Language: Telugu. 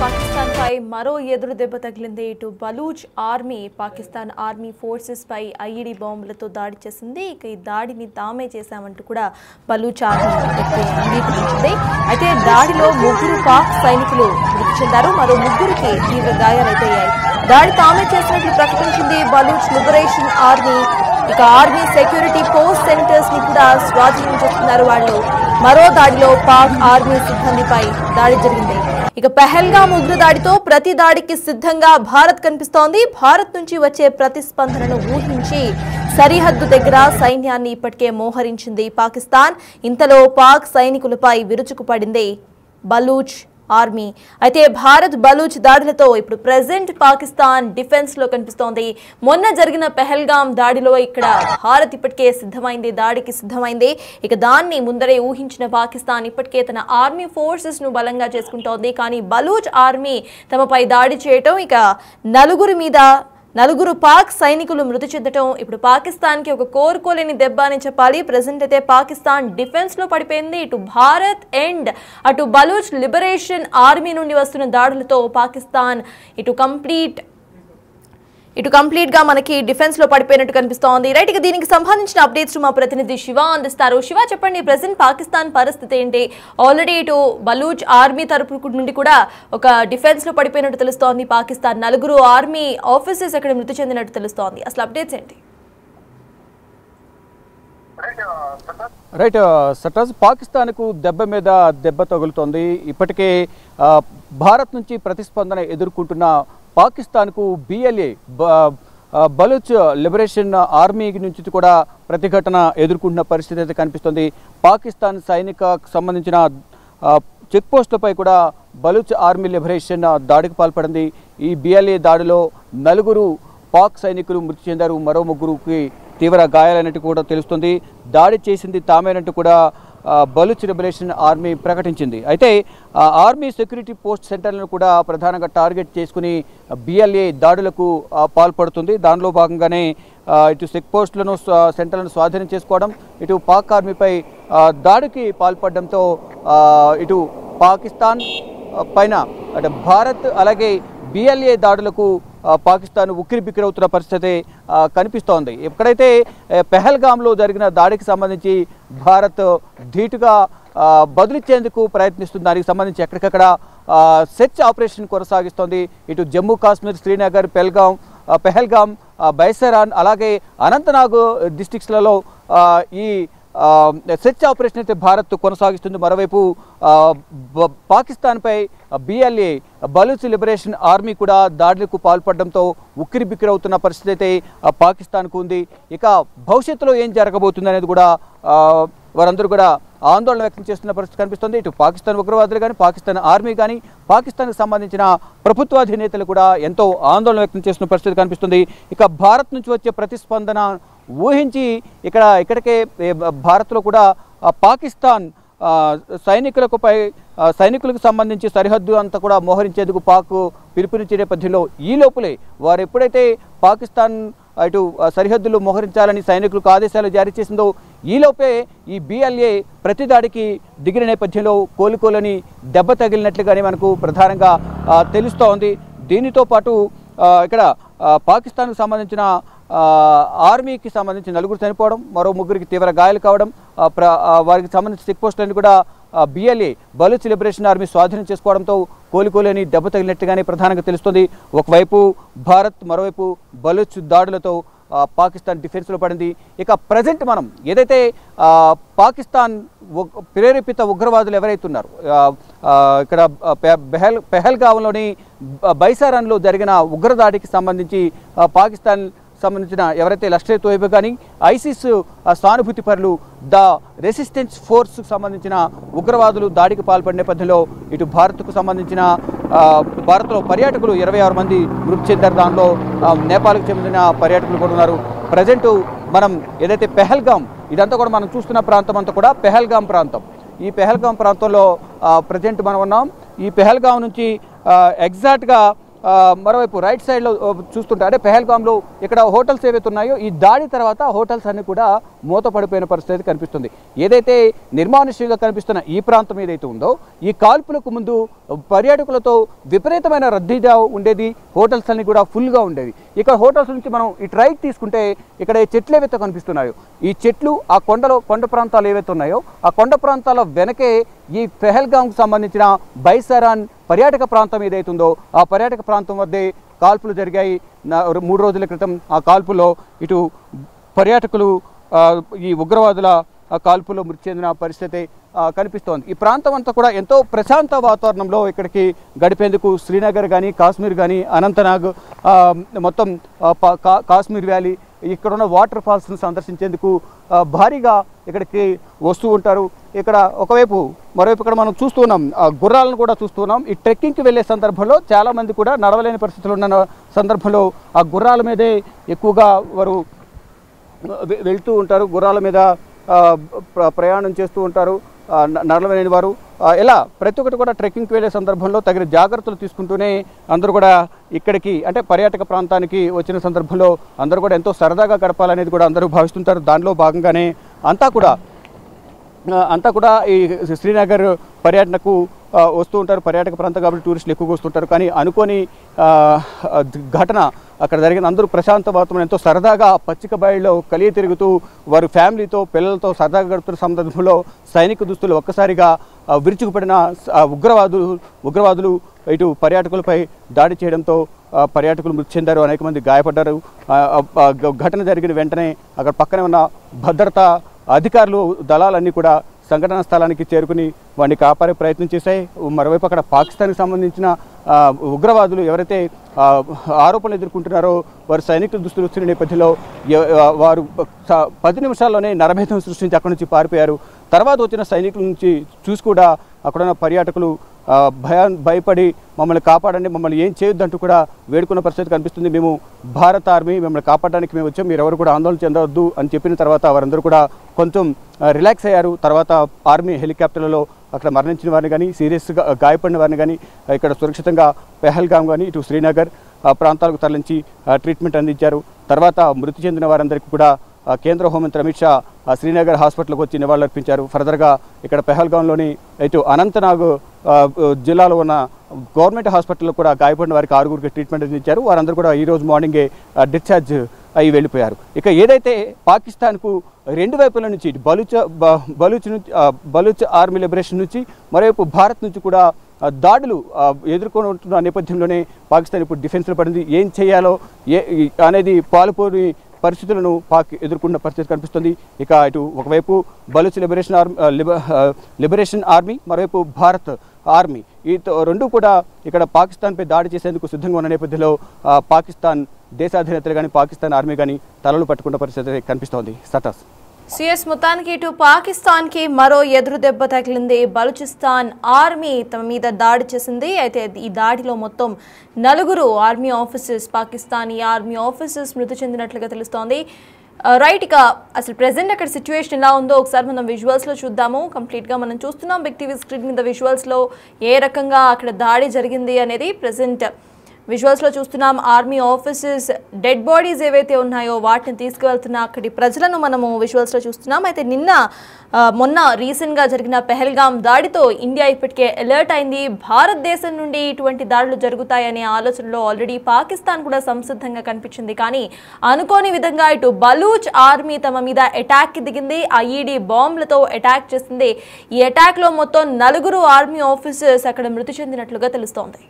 పాకిస్తాన్ పై మరో ఎదురు దెబ్బ తగిలింది. ఇటు Baloch army Pakistan army forces పై ఐఈడీ బాంబులతో దాడి చేసింది. ఇక ఈ దాడిని తామే చేశామంటూ కూడా బలూచ్ ఆర్మీ అంగీకరించింది. అయితే దాడిలో 3 పాక్ సైనికులు మృతి చెందారు, మరో 3కి తీవ్ర గాయాలయ్యాయి. దాడి తామే చేసినట్లు ప్రకటించింది బలూచ్ లిబరేషన్ ఆర్మీ. ఇక ఆర్మీ సెక్యూరిటీ పోస్ట్ సెంటర్స్ ని కూడా స్వాధీనం చేస్తున్నారు వాళ్ళు. మరో దాడిలో పాక్ ఆర్మీ సిబ్బందిపై దాడి జరిగింది. ఇక పెహల్గాం ఉగ్రదాడితో ప్రతి దాడికి సిద్ధంగా భారత్ కనిపిస్తోంది. భారత్ నుంచి వచ్చే ప్రతిస్పందనను ఊహించి సరిహద్దు దగ్గర సైన్యాన్ని ఇప్పటికే మోహరించింది పాకిస్తాన్. ఇంతలో పాక్ సైనికులపై విరుచుకుపడింది బలూచ్ ఆర్మీ. అయితే భారత్ బలూచ్ దాడులతో ఇప్పుడు ప్రెజెంట్ పాకిస్తాన్ డిఫెన్స్ లో కనిపిస్తోంది. మొన్న జరిగిన పెహల్గాం దాడిలో ఇక్కడ భారత్ ఇప్పటికే సిద్ధమైంది, దాడికి సిద్ధమైంది. ఇక దాన్ని ముందరే ఊహించిన పాకిస్తాన్ ఇప్పటికే తన ఆర్మీ ఫోర్సెస్ ను బలంగా చేసుకుంటోంది. కానీ బలూచ్ ఆర్మీ తమపై దాడి చేయటం, ఇక 4 పాక్ సైనికులు మృతి చెందటం ఇప్పుడు పాకిస్తాన్ కి ఒక కోరుకోలేని దెబ్బ అని చెప్పాలి. ప్రెసెంట్ అయితే పాకిస్తాన్ డిఫెన్స్ లో పడిపోయింది. ఇటు భారత్ అండ్ అటు బలూచ్ లిబరేషన్ ఆర్మీ నుండి వస్తున్న దాడులతో పాకిస్తాన్ ఇటు కంప్లీట్ గా మనకి డిఫెన్స్ లో పడిపోయినట్టు కనిపిస్తోంది. రైట్, ఇక దీనికి సంబంధించిన అప్డేట్స్ మా ప్రతినిధి శివ అందిస్తారు. శివ, చెప్పండి, ప్రెసెంట్ పాకిస్తాన్ పరిస్థితి ఏంటి? ఆల్రెడీ ఇటు బలూచ్ ఆర్మీ తరపు నుండి కూడా ఒక డిఫెన్స్ లో పడిపోయినట్టు తెలుస్తోంది పాకిస్తాన్. 4 ఆర్మీ ఆఫీసర్స్ అక్కడ మృతి చెందినట్టు తెలుస్తోంది. అసలు అప్డేట్స్ ఏంటి? రైట్ సటాజ్, పాకిస్తాన్ కు దెబ్బ మీద దెబ్బ తగులుతోంది. ఇప్పటికే భారత్ నుంచి ప్రతిస్పందన ఎదుర్కొంటున్న పాకిస్తాన్కు బిఎల్ఏ బలూచ్ లిబరేషన్ ఆర్మీ నుంచి కూడా ప్రతిఘటన ఎదుర్కొంటున్న పరిస్థితి అయితే కనిపిస్తుంది. పాకిస్తాన్ సైనికకు సంబంధించిన చెక్ పోస్టులపై కూడా బలూచ్ ఆర్మీ లిబరేషన్ దాడికి పాల్పడింది. ఈ బిఎల్ఏ దాడిలో 4 పాక్ సైనికులు మృతి చెందారు, మరో 3కి తీవ్ర గాయాలైనట్టు కూడా తెలుస్తుంది. దాడి చేసింది తామేనంటూ కూడా బలూచ్ లిబరేషన్ ఆర్మీ ప్రకటించింది. అయితే ఆర్మీ సెక్యూరిటీ పోస్ట్ సెంటర్లను కూడా ప్రధానంగా టార్గెట్ చేసుకుని బిఎల్ఏ దాడులకు పాల్పడుతుంది. దానిలో భాగంగానే ఇటు చెక్ పోస్టులను సెంటర్లను స్వాధీనం చేసుకోవడం, ఇటు పాక్ ఆర్మీపై దాడికి పాల్పడడంతో ఇటు పాకిస్తాన్ పైన అంటే భారత్ అలాగే బిఎల్ఏ దాడులకు పాకిస్తాన్ ఉక్కిరిబిక్కిరవుతున్న పరిస్థితి కనిపిస్తోంది. ఎక్కడైతే పెహల్గాంలో జరిగిన దాడికి సంబంధించి భారత్ ధీటుగా బదులిచ్చేందుకు ప్రయత్నిస్తుంది. దానికి సంబంధించి ఎక్కడికక్కడ సెర్చ్ ఆపరేషన్ కొనసాగిస్తోంది. ఇటు జమ్మూ కాశ్మీర్, శ్రీనగర్, పెహల్గాం, బైసరాన్ అలాగే అనంతనాగ్ డిస్ట్రిక్ట్స్లలో ఈ సెర్చ్ ఆపరేషన్ అయితే భారత్ కొనసాగిస్తుంది. మరోవైపు పాకిస్తాన్పై బిఎల్ఏ బలూచ్ లిబరేషన్ ఆర్మీ కూడా దాడులకు పాల్పడడంతో ఉక్కిరిబిక్కిరవుతున్న పరిస్థితి అయితే పాకిస్తాన్కు ఉంది. ఇక భవిష్యత్తులో ఏం జరగబోతుంది అనేది కూడా వారందరూ కూడా ఆందోళన వ్యక్తం చేస్తున్న పరిస్థితి కనిపిస్తుంది. ఇటు పాకిస్తాన్ ఉగ్రవాదులు కానీ, పాకిస్తాన్ ఆర్మీ కానీ, పాకిస్తాన్కు సంబంధించిన ప్రభుత్వాధినేతలు కూడా ఎంతో ఆందోళన వ్యక్తం చేస్తున్న పరిస్థితి కనిపిస్తుంది. ఇక భారత్ నుంచి వచ్చే ప్రతిస్పందన ఊహించి ఇక్కడికే భారత్లో కూడా పాకిస్తాన్ సైనికులకు సంబంధించి సరిహద్దు అంతా కూడా మోహరించేందుకు పాక్ పిలుపునిచ్చే నేపథ్యంలో ఈ లోపలే వారు ఎప్పుడైతే పాకిస్తాన్ ఇటు సరిహద్దులు మోహరించాలని సైనికులకు ఆదేశాలు జారీ చేసిందో ఈలోపే ఈ బిఎల్ఏ ప్రతిదాడికి దిగిన నేపథ్యంలో కోలుకోలని దెబ్బ తగిలినట్లుగానే మనకు ప్రధానంగా తెలుస్తోంది. దీనితో పాటు ఇక్కడ పాకిస్తాన్కు సంబంధించిన ఆర్మీకి సంబంధించి 4 చనిపోవడం, మరో 3కి తీవ్ర గాయాలు కావడం, వారికి సంబంధించిన చెక్ పోస్టులను కూడా బిఎల్ఏ బలూచ్ లిబరేషన్ ఆర్మీ స్వాధీనం చేసుకోవడంతో కోలుకోలేని దెబ్బ తగిలినట్టుగానే ప్రధానంగా తెలుస్తుంది. ఒకవైపు భారత్, మరోవైపు బలూచ్ దాడులతో పాకిస్తాన్ డిఫెన్స్లో పడింది. ఇక ప్రజెంట్ మనం ఏదైతే పాకిస్తాన్ ప్రేరేపిత ఉగ్రవాదులు ఎవరైతే ఉన్నారో ఇక్కడ పెహల్గాంలోని బైసారాన్లో జరిగిన ఉగ్రదాడికి సంబంధించి పాకిస్తాన్ సంబంధించిన ఎవరైతే లష్కర్ తోయిబా కానీ, ఐసిస్ సానుభూతి పరులు, ద రెసిస్టెన్స్ ఫోర్స్కు సంబంధించిన ఉగ్రవాదులు దాడికి పాల్పడిన నేపథ్యంలో ఇటు భారత్కు సంబంధించిన భారత్లో పర్యాటకులు 26 మంది మృతి చెందారు. దానిలో నేపాల్కు చెందిన పర్యాటకులు కూడా ఉన్నారు. ప్రజెంటు మనం ఏదైతే పెహల్గాం, ఇదంతా కూడా మనం చూస్తున్న ప్రాంతం అంతా కూడా పెహల్గాం ప్రాంతం. ఈ పెహల్గాం ప్రాంతంలో ప్రజెంట్ మనం ఉన్నాం. ఈ పెహల్గాం నుంచి ఎగ్జాక్ట్గా మరోవైపు రైట్ సైడ్లో చూస్తుంటే అంటే పెహల్గాంలో ఇక్కడ హోటల్స్ ఏవైతే ఉన్నాయో ఈ దాడి తర్వాత హోటల్స్ అన్ని కూడా మూతపడిపోయిన పరిస్థితి కనిపిస్తుంది. ఏదైతే నిర్మానుష్యంగా కనిపిస్తున్న ఈ ప్రాంతం ఏదైతే ఉందో ఈ కాల్పులకు ముందు పర్యాటకులతో విపరీతమైన రద్దీగా ఉండేది, హోటల్స్ అన్ని కూడా ఫుల్గా ఉండేది. ఇక్కడ హోటల్స్ నుంచి మనం ఇటు రైట్ తీసుకుంటే ఇక్కడ చెట్లు ఏవైతే కనిపిస్తున్నాయో ఈ చెట్లు ఆ కొండ ప్రాంతాలు ఏవైతే ఉన్నాయో ఆ కొండ ప్రాంతాల వెనకే ఈ పెహల్గాంకు సంబంధించిన బైసారాన్ పర్యాటక ప్రాంతం ఏదైతే ఉందో ఆ పర్యాటక ప్రాంతం వద్దే కాల్పులు జరిగాయి. 3 రోజుల క్రితం ఆ కాల్పులో ఇటు పర్యాటకులు ఈ ఉగ్రవాదుల కాల్పులో మృతి చెందిన పరిస్థితి కనిపిస్తోంది. ఈ ప్రాంతం అంతా కూడా ఎంతో ప్రశాంత వాతావరణంలో ఇక్కడికి గడిపేందుకు శ్రీనగర్ కానీ కాశ్మీర్ కానీ అనంతనాగ్ మొత్తం కాశ్మీర్ వ్యాలీ ఇక్కడ ఉన్న వాటర్ ఫాల్స్ను సందర్శించేందుకు భారీగా ఇక్కడికి వస్తూ ఉంటారు. ఇక్కడ మరోవైపు ఇక్కడ మనం చూస్తున్నాం గుర్రాలను కూడా చూస్తున్నాం. ఈ ట్రెక్కింగ్కి వెళ్ళే సందర్భంలో చాలామంది కూడా నడవలేని పరిస్థితులు ఉన్న సందర్భంలో ఆ గుర్రాల మీదే ఎక్కువగా వారు వెళ్తూ ఉంటారు, గుర్రాల మీద ప్రయాణం చేస్తూ ఉంటారు నడవలేని వారు. ఇలా ప్రతి ఒక్కటి కూడా ట్రెక్కింగ్కి వెళ్ళే సందర్భంలో తగిన జాగ్రత్తలు తీసుకుంటూనే అందరూ కూడా ఇక్కడికి అంటే పర్యాటక ప్రాంతానికి వచ్చిన సందర్భంలో అందరూ కూడా ఎంతో సరదాగా గడపాలనేది కూడా అందరూ భావిస్తుంటారు. దానిలో భాగంగానే అంతా కూడా ఈ శ్రీనగర్ పర్యటనకు వస్తూ ఉంటారు. పర్యాటక ప్రాంతం కాబట్టి టూరిస్టులు ఎక్కువగా వస్తుంటారు. కానీ అనుకోని ఘటన అక్కడ జరిగిన అందరూ ప్రశాంత వాతావరణం ఎంతో సరదాగా పచ్చిక బయళ్ళలో కలిగి తిరుగుతూ వారు ఫ్యామిలీతో పిల్లలతో సరదాగా గడుపుతున్న సందర్భంలో సైనిక దుస్తులు ఒక్కసారిగా విరుచుకుపడిన ఉగ్రవాదులు ఇటు పర్యాటకులపై దాడి చేయడంతో పర్యాటకులు మృతి చెందారు, అనేక మంది గాయపడ్డారు. ఘటన జరిగిన వెంటనే అక్కడ పక్కనే ఉన్న భద్రతా అధికారులు దళాలన్నీ కూడా సంఘటనా స్థలానికి చేరుకుని వాడిని కాపాడే ప్రయత్నం చేశాయి. మరోవైపు అక్కడ పాకిస్తాన్కి సంబంధించిన ఉగ్రవాదులు ఎవరైతే ఆరోపణలు ఎదుర్కొంటున్నారో వారు సైనికుల దుస్తులు వచ్చిన నేపథ్యంలో వారు 10 నిమిషాల్లోనే నరభేదం సృష్టించి అక్కడి నుంచి పారిపోయారు. తర్వాత వచ్చిన సైనికుల నుంచి చూసి కూడా అక్కడున్న పర్యాటకులు భయపడి మమ్మల్ని కాపాడండి, మమ్మల్ని ఏం చేయొద్దంటూ కూడా వేడుకున్న పరిస్థితి కనిపిస్తుంది. మేము భారత ఆర్మీ మిమ్మల్ని కాపాడడానికి మేము వచ్చాం, మీరు ఎవరు కూడా ఆందోళన చెందవద్దు అని చెప్పిన తర్వాత వారందరూ కూడా కొంచెం రిలాక్స్ అయ్యారు. తర్వాత ఆర్మీ హెలికాప్టర్లలో అక్కడ మరణించిన వారిని కానీ సీరియస్గా గాయపడిన వారిని కానీ ఇక్కడ సురక్షితంగా పెహల్గాం కానీ ఇటు శ్రీనగర్ ప్రాంతాలకు తరలించి ట్రీట్మెంట్ అందించారు. తర్వాత మృతి చెందిన వారందరికీ కూడా కేంద్ర హోంమంత్రి అమిత్ షా శ్రీనగర్ హాస్పిటల్కి వచ్చి నివాళులర్పించారు. ఫర్దర్గా ఇక్కడ పెహల్గాంలోని ఇటు అనంతనాగ్ జిల్లాలో ఉన్న గవర్నమెంట్ హాస్పిటల్లో కూడా గాయపడిన వారికి 6గురికి ట్రీట్మెంట్ అందించారు. వారందరూ కూడా ఈరోజు మార్నింగే డిశ్చార్జ్ అయి వెళ్ళిపోయారు. ఇక ఏదైతే పాకిస్తాన్కు 2 వైపుల నుంచి బలూచ్ ఆర్మీ లిబరేషన్ నుంచి మరోవైపు భారత్ నుంచి కూడా దాడులు ఎదుర్కొంటున్న నేపథ్యంలోనే పాకిస్తాన్ ఇప్పుడు డిఫెన్స్లో పడింది. ఏం చేయాలో అనేది పాలుపోని పరిస్థితులను పాక్ ఎదుర్కొన్న పరిస్థితి కనిపిస్తుంది. ఇక ఇటు ఒకవైపు బలూచ్ లిబరేషన్ ఆర్మీ మరోవైపు భారత్ ఆర్మీ ఈ రెండు కూడా ఇక్కడ పాకిస్తాన్పై దాడి చేసేందుకు సిద్ధంగా ఉన్న నేపథ్యంలో పాకిస్తాన్ దేశాధినేతలు కానీ పాకిస్తాన్ ఆర్మీ కానీ తలలు పట్టుకున్న పరిస్థితి కనిపిస్తోంది. సటాస్ సిఎస్ మొత్తానికి ఇటు పాకిస్తాన్కి మరో ఎదురు దెబ్బ తగిలింది. బలూచిస్తాన్ ఆర్మీ తమ మీద దాడి చేసింది. అయితే ఈ దాడిలో మొత్తం 4 army officers Pakistani army officers మృతి చెందినట్లుగా తెలుస్తోంది. రైట్, ఇక అసలు ప్రెసెంట్ అక్కడ సిచ్యువేషన్ ఎలా ఉందో ఒకసారి మనం విజువల్స్లో చూద్దాము. కంప్లీట్గా మనం చూస్తున్నాం బిగ్ టీవీ స్క్రీన్ మీద విజువల్స్లో ఏ రకంగా అక్కడ దాడి జరిగింది అనేది ప్రెసెంట్ విజువల్స్లో చూస్తున్నాం. ఆర్మీ ఆఫీసర్స్ డెడ్ బాడీస్ ఏవైతే ఉన్నాయో వాటిని తీసుకువెళ్తున్న అక్కడి ప్రజలను మనము విజువల్స్లో చూస్తున్నాం. అయితే మొన్న రీసెంట్గా జరిగిన పెహల్గాం దాడితో ఇండియా ఇప్పటికే అలర్ట్ అయింది. భారతదేశం నుండి ఇటువంటి దాడులు జరుగుతాయనే ఆలోచనలో ఆల్రెడీ పాకిస్తాన్ కూడా సంసిద్ధంగా కనిపించింది. కానీ అనుకోని విధంగా ఇటు బలూచ్ ఆర్మీ తమ మీద అటాక్కి దిగింది. ఐఈడీ బాంబులతో అటాక్ చేసింది. ఈ అటాక్లో మొత్తం 4 ఆర్మీ ఆఫీసర్స్ అక్కడ మృతి చెందినట్లుగా తెలుస్తోంది.